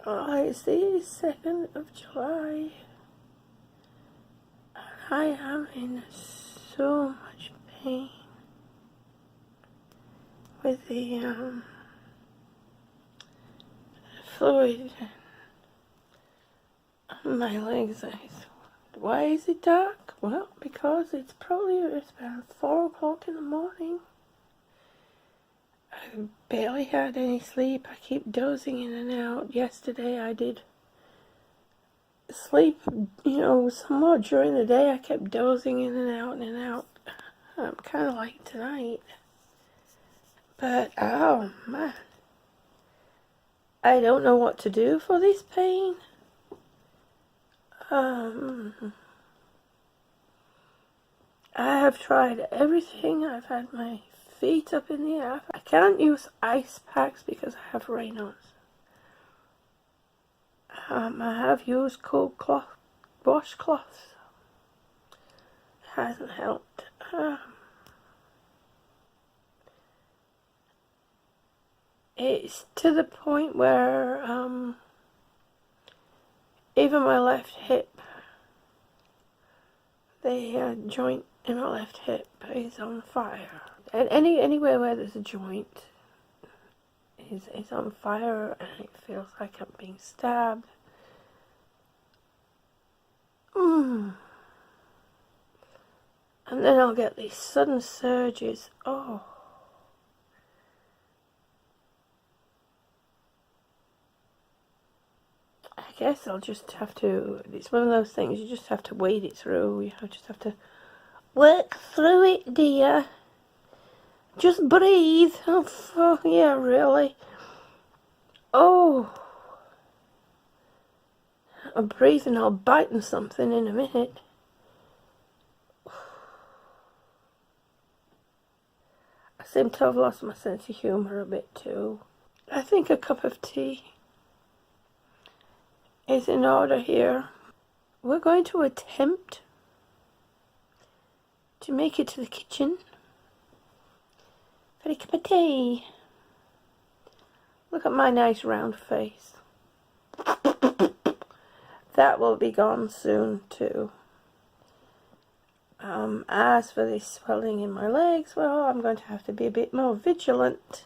Oh, it's the 2nd of July. And I am in so much pain with the fluid on my legs. Why is it dark? Well, because it's about 4 o'clock in the morning. I barely had any sleep. I keep dozing in and out. Yesterday I did sleep, somewhat during the day. I kept dozing in and out and out. Kind of like tonight. But, oh man. I don't know what to do for this pain. I have tried everything. I've had my feet up in the air. I can't use ice packs because I have Raynaud's. I have used cold washcloths. It hasn't helped. It's to the point where even my left hip, the joint in my left hip is on fire. And anywhere where there's a joint is on fire, and it feels like I'm being stabbed. And then I'll get these sudden surges. Oh. I guess I'll just have to, it's one of those things, you just have to wade it through. You just have to work through it, dear. Just breathe. Oh, yeah, really. Oh. I'm breathing, I'll bite on something in a minute. I seem to have lost my sense of humour a bit too. I think a cup of tea is in order here. We're going to attempt to make it to the kitchen for a cup of tea. Look at my nice round face. That will be gone soon too. As for this swelling in my legs, well, I'm going to have to be a bit more vigilant.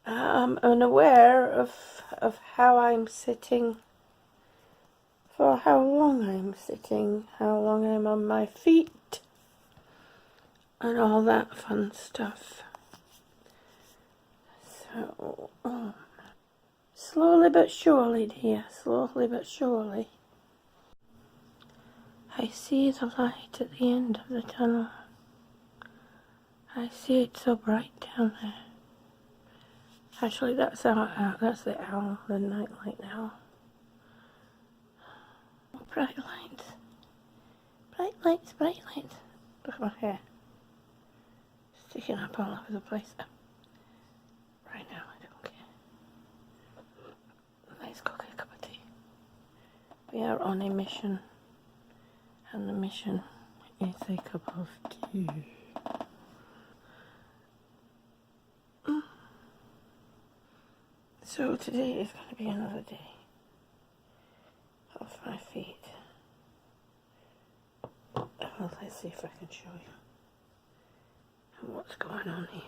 Unaware of how I'm sitting, for how long I'm sitting, how long I'm on my feet, and all that fun stuff. So, slowly but surely, dear, slowly but surely. I see the light at the end of the tunnel. I see it so bright down there. Actually, that's the owl, the nightlight owl. Bright lights. Bright lights, bright lights. Look at my hair. Sticking up all over the place. Right now, I don't care. Let's go get a cup of tea. We are on a mission. And the mission is a cup of tea. So today is going to be another day off my feet. Well, let's see if I can show you what's going on here.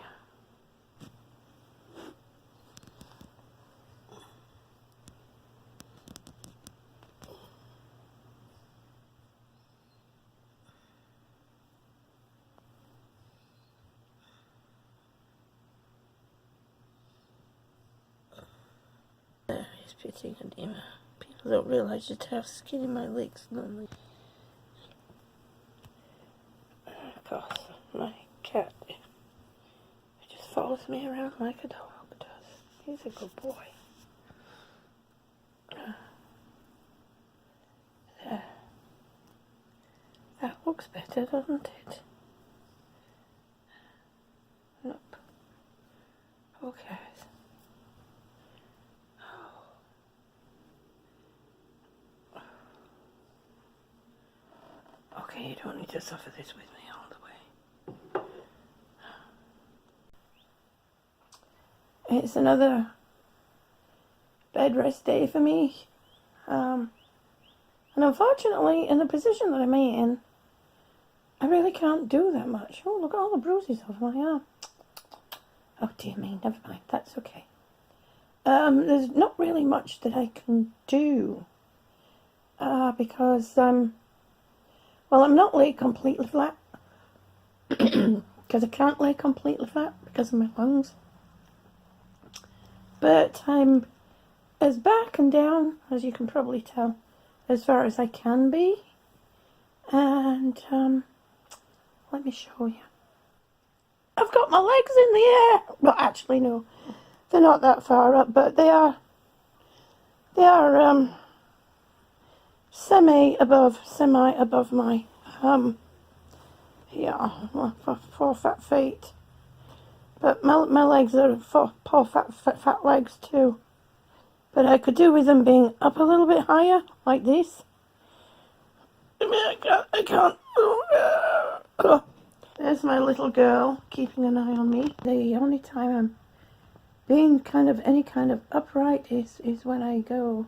There is pitting edema. People don't realise just how skinny my legs normally. Of course, my cat just follows me around like a dog does. He's a good boy. There. That looks better, doesn't it? Nope. Who cares? Okay, you don't need to suffer this with me all the way. It's another bed rest day for me. And unfortunately, in the position that I'm in, I really can't do that much. Oh, look at all the bruises over my arm. Oh dear me, never mind, that's okay. There's not really much that I can do. Because, well, I'm not laid completely flat. Because I can't lay completely flat because of my lungs. But I'm as back and down, as you can probably tell, as far as I can be. And, let me show you. I've got my legs in the air. Well, actually, no. They're not that far up, but they are semi above my, four fat feet. But my legs are four fat legs too. But I could do with them being up a little bit higher, like this. I can't. Oh. There's my little girl keeping an eye on me. The only time I'm being any kind of upright is when I go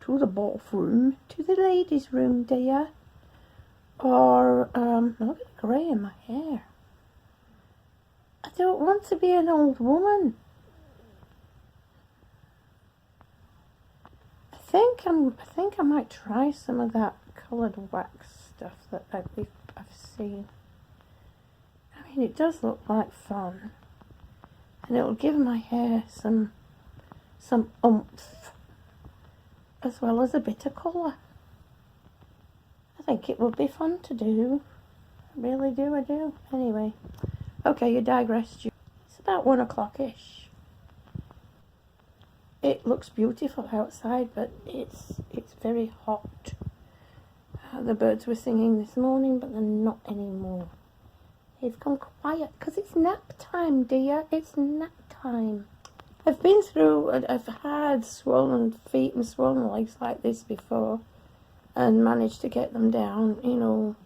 to the bathroom, to the ladies' room, dear. Or, look at the grey in my hair. I don't want to be an old woman. I think I might try some of that coloured wax stuff that I've seen. I mean, it does look like fun, and it'll give my hair some oomph, as well as a bit of colour. I think it would be fun to do. I really do, I do. Anyway, okay, you digressed. It's about 1 o'clock-ish. It looks beautiful outside, but it's very hot. The birds were singing this morning, but they're not anymore. They've gone quiet because it's nap time, dear. It's nap time. I've been through, I've had swollen feet and swollen legs like this before, and managed to get them down, you know,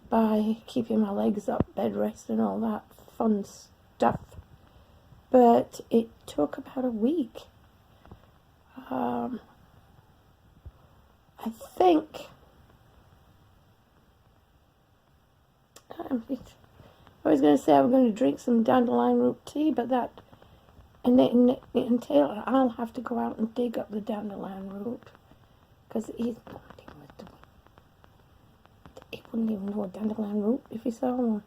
by keeping my legs up, bed rest and all that fun stuff. But it took about a week. I think I was going to say I was going to drink some dandelion root tea, but that entail I'll have to go out and dig up the dandelion root, because he wouldn't even know a dandelion root if he saw one.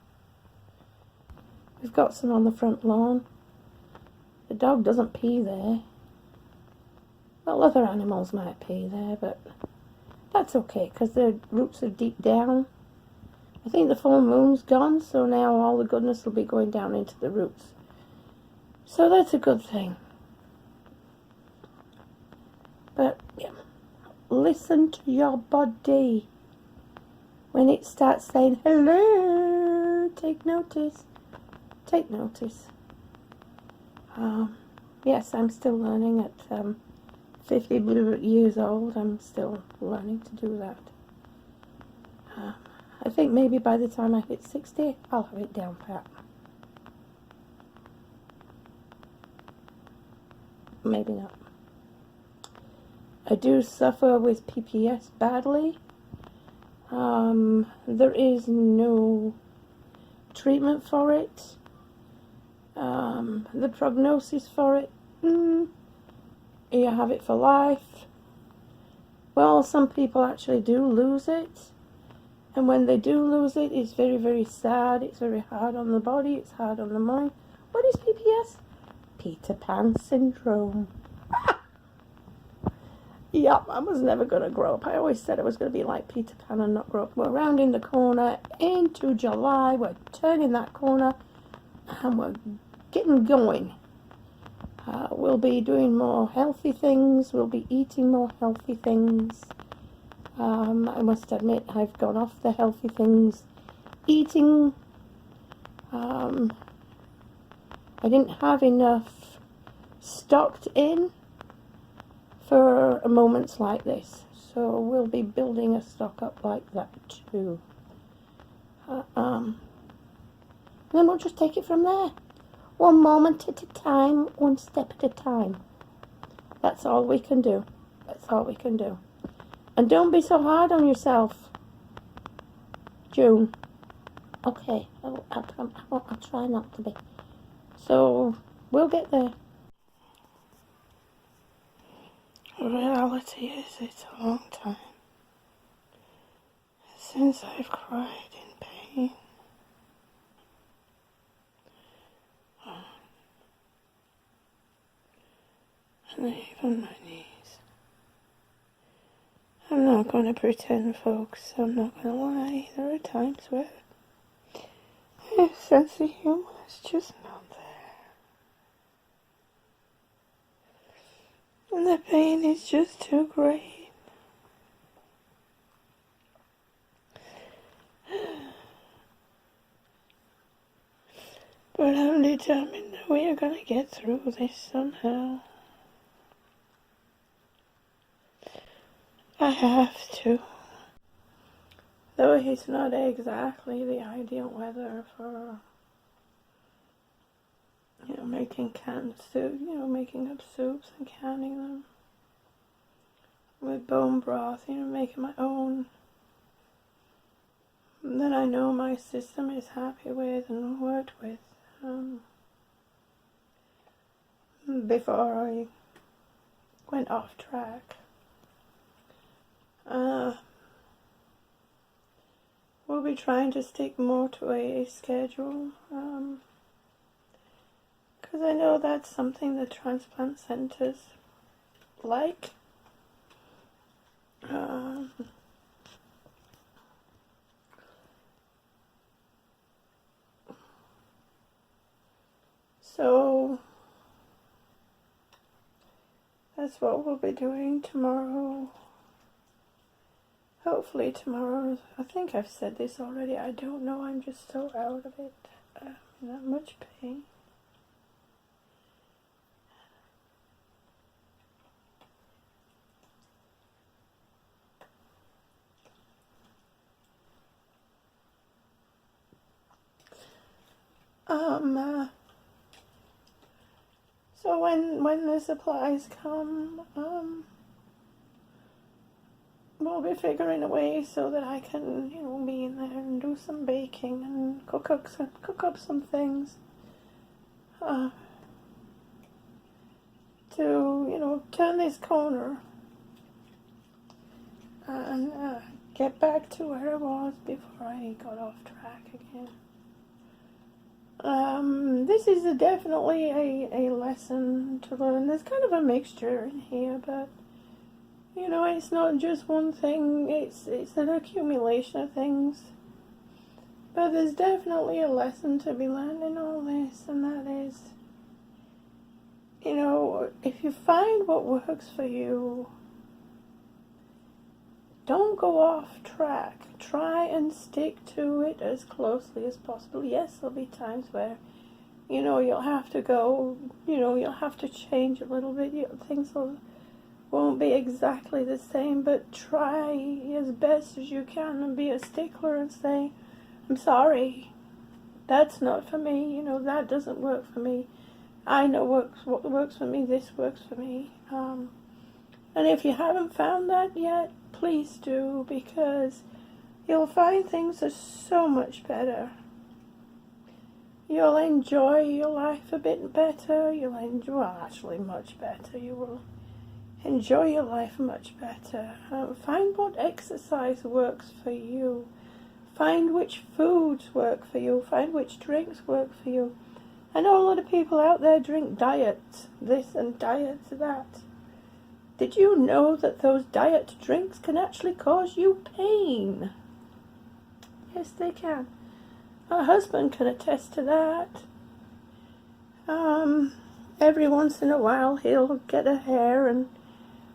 We've got some on the front lawn. The dog doesn't pee there. Well, other animals might pee there, but that's okay, because their roots are deep down. I think the full moon's gone, so now all the goodness will be going down into the roots. So that's a good thing. But, yeah, listen to your body. When it starts saying, hello, take notice. Take notice. Yes, I'm still learning at 50 years old. I'm still learning to do that. I think maybe by the time I hit 60, I'll have it down pat. Maybe not. I do suffer with PPS badly. There is no treatment for it. The prognosis for it, you have it for life. Well, some people actually do lose it. And when they do lose it, it's very, very sad. It's very hard on the body. It's hard on the mind. What is PPS? Peter Pan syndrome. Yep, I was never going to grow up. I always said I was going to be like Peter Pan and not grow up. We're rounding the corner into July. We're turning that corner and we're getting going. We'll be doing more healthy things. We'll be eating more healthy things. I must admit, I've gone off the healthy things eating. I didn't have enough stocked in for moments like this, so we'll be building a stock up like that too. And then we'll just take it from there. One moment at a time, one step at a time. That's all we can do. That's all we can do. And don't be so hard on yourself, June. Okay, I'll try not to be. So, we'll get there. The reality is, it's a long time since I've cried in pain. And even my knees. I'm not going to pretend, folks. I'm not going to lie. There are times where my sense of humor is just not there. And the pain is just too great. But I'm determined that we are going to get through this somehow. I have to. Though it's not exactly the ideal weather for, making canned soup, making up soups and canning them. With bone broth, making my own. That I know my system is happy with and worked with. Before I went off track. We'll be trying to stick more to a schedule, because I know that's something the transplant centers like. So that's what we'll be doing tomorrow. Hopefully tomorrow. I think I've said this already. I don't know. I'm just so out of it. In that much pain. So when the supplies come, we'll be figuring a way so that I can, be in there and do some baking and cook up some things, to, turn this corner and get back to where I was before I got off track again. This is definitely a lesson to learn. There's kind of a mixture in here, but it's not just one thing. It's an accumulation of things. But there's definitely a lesson to be learned in all this, and that is, if you find what works for you, don't go off track. Try and stick to it as closely as possible. Yes, there'll be times where, you'll have to go, you'll have to change a little bit. Things won't be exactly the same, but try as best as you can and be a stickler and say, I'm sorry, that's not for me, that doesn't work for me. I know what works for me, this works for me. And if you haven't found that yet, please do, because you'll find things are so much better. You'll enjoy your life a bit better. Actually much better. You will enjoy your life much better. Find what exercise works for you. Find which foods work for you. Find which drinks work for you. I know a lot of people out there drink diets, this and diets that. Did you know that those diet drinks can actually cause you pain? Yes, they can. My husband can attest to that. Every once in a while he'll get a hair and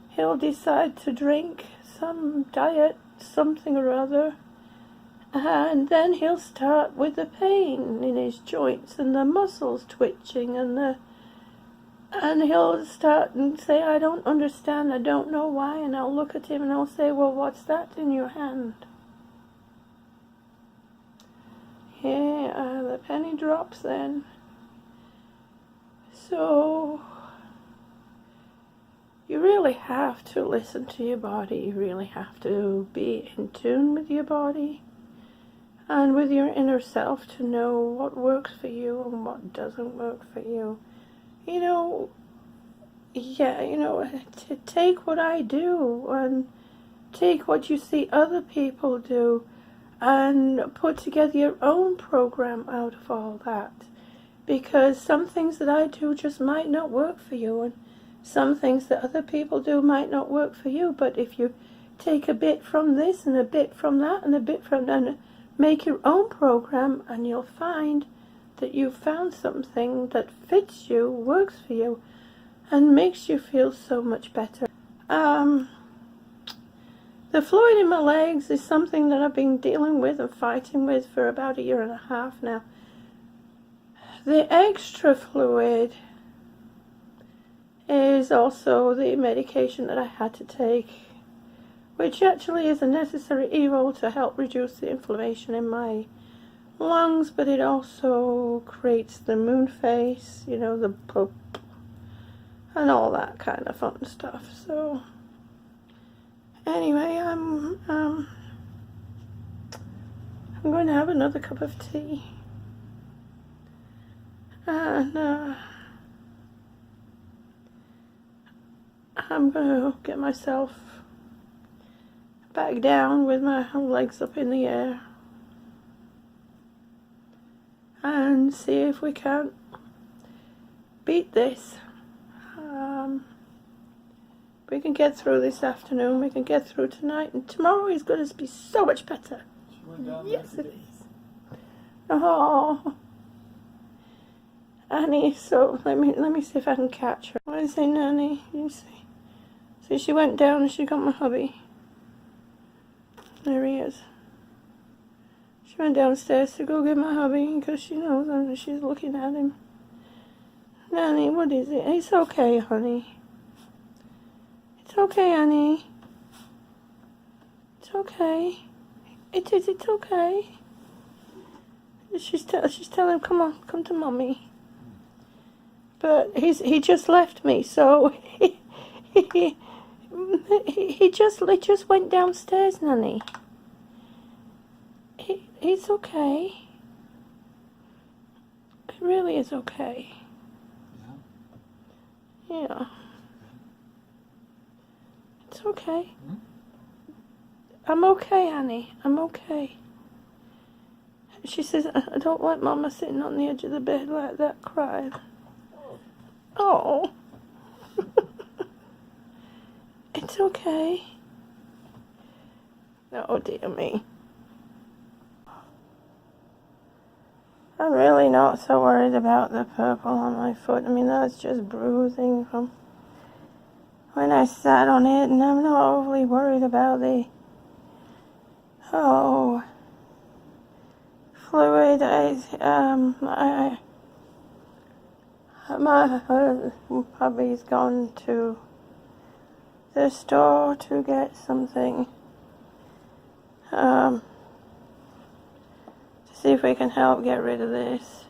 he'll decide to drink some diet, something or other. And then he'll start with the pain in his joints and the muscles twitching and he'll start and say, I don't understand, I don't know why. And I'll look at him and I'll say, well, what's that in your hand? Yeah, the penny drops then. So, really have to listen to your body. You really have to be in tune with your body and with your inner self to know what works for you and what doesn't work for you. You know, yeah, you know, to take what I do and take what you see other people do and put together your own program out of all that. Because some things that I do just might not work for you, and some things that other people do might not work for you. But if you take a bit from this and a bit from that and a bit from that, and make your own program, and you'll find that you've found something that fits you, works for you, and makes you feel so much better. The fluid in my legs is something that I've been dealing with and fighting with for about 1.5 years now. The extra fluid is also the medication that I had to take, which actually is a necessary evil to help reduce the inflammation in my lungs, but it also creates the moon face, you know, the poop, and all that kind of fun stuff. So anyway, I'm going to have another cup of tea, and I'm going to get myself back down with my legs up in the air and see if we can beat this. We can get through this afternoon, we can get through tonight, and tomorrow is going to be so much better. Yes, it is. Oh, Annie, so let me see if I can catch her. What is it, Nanny? You see? So she went down and she got my hubby. There he is. She went downstairs to go get my hubby because she knows and she's looking at him. Nanny, what is it? It's okay, honey. It's okay, honey. It's okay. It is, it's okay. She's telling him, come to mommy. But he just left me, so he just went downstairs, Nanny. He's okay. It really is okay. Yeah. It's okay. I'm okay, Annie. I'm okay. She says, I don't like Mama sitting on the edge of the bed like that crying. Oh. It's okay. Oh, dear me. I'm really not so worried about the purple on my foot. I mean, that's just bruising from when I sat on it, and I'm not overly worried about the fluid. My hubby's gone to the store to get something to see if we can help get rid of this,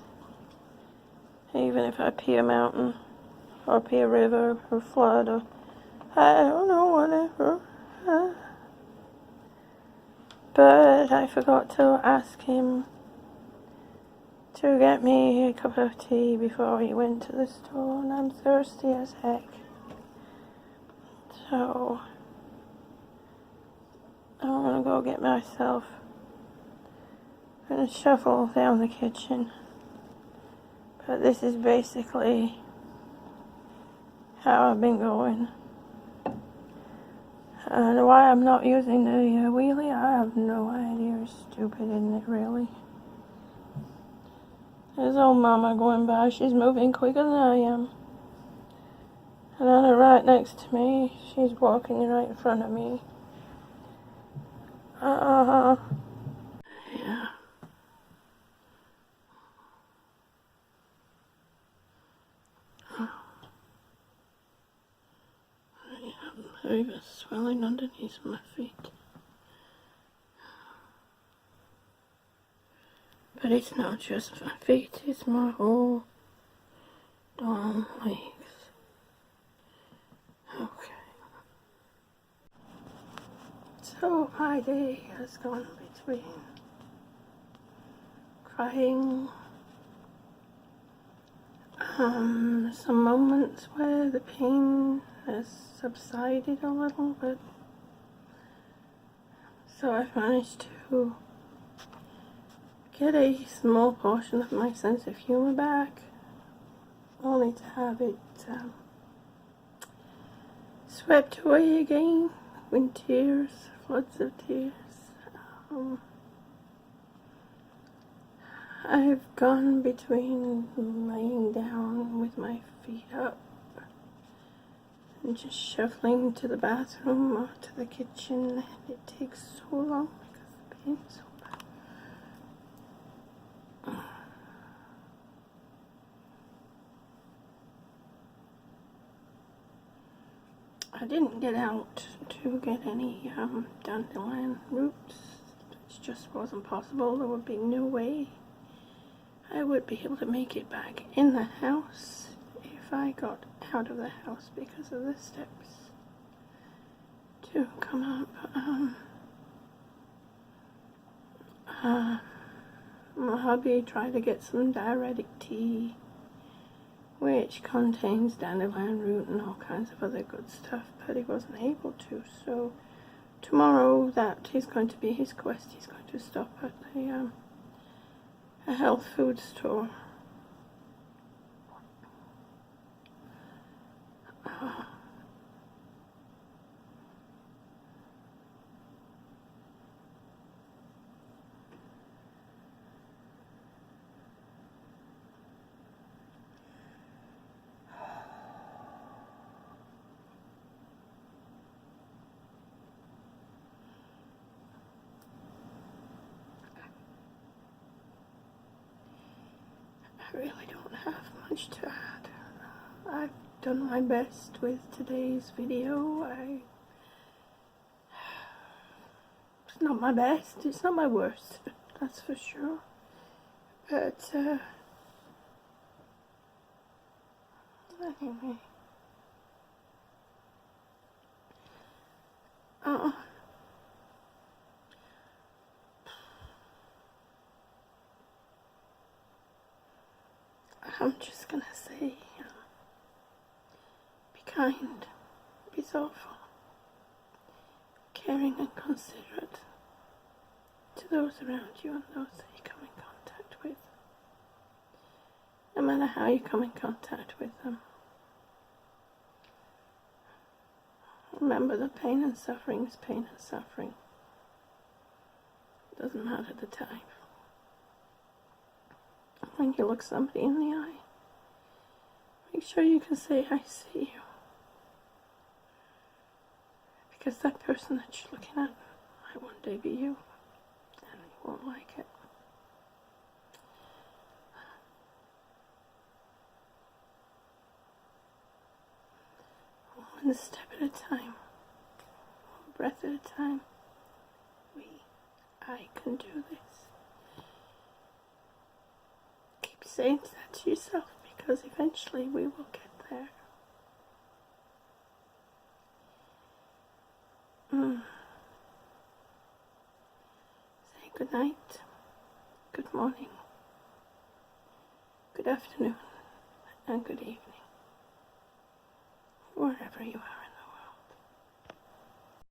even if I pee a mountain or pee a river or flood or I don't know, whatever. But I forgot to ask him to get me a cup of tea before he went to the store, and I'm thirsty as heck. So I'm gonna go get myself and shuffle down the kitchen. But this is basically how I've been going. And why I'm not using the wheelie, I have no idea. It's stupid, isn't it, really? There's old Mama going by. She's moving quicker than I am. And on her right next to me, she's walking right in front of me. Yeah. I've got swelling underneath my feet. But it's not just my feet, it's my whole darn legs. Okay. So my day has gone between crying, some moments where the pain has subsided a little bit. So I've managed to get a small portion of my sense of humor back, only to have it swept away again with tears, floods of tears. I've gone between laying down with my feet up and just shuffling to the bathroom or to the kitchen, and it takes so long because the pain's so bad. I didn't get out to get any dandelion roots. It just wasn't possible. There would be no way I would be able to make it back in the house if I got out of the house because of the steps to come up. My hubby tried to get some diuretic tea, which contains dandelion root and all kinds of other good stuff, but he wasn't able to. So tomorrow, that is going to be his quest. He's going to stop at a health food store. I really don't have much to add. I've done my best with today's video. It's not my best, it's not my worst, that's for sure. But, anyway. I'm just gonna say, be kind, be thoughtful, caring and considerate to those around you and those that you come in contact with, no matter how you come in contact with them. Remember that pain and suffering is pain and suffering. It doesn't matter the time. When you look somebody in the eye, make sure you can say, I see you. Because that person that you're looking at might one day be you, and you won't like it. One step at a time, one breath at a time. I can do this. Keep saying that to yourself, because eventually we will get there. Say good night, good morning, good afternoon, and good evening, wherever you are.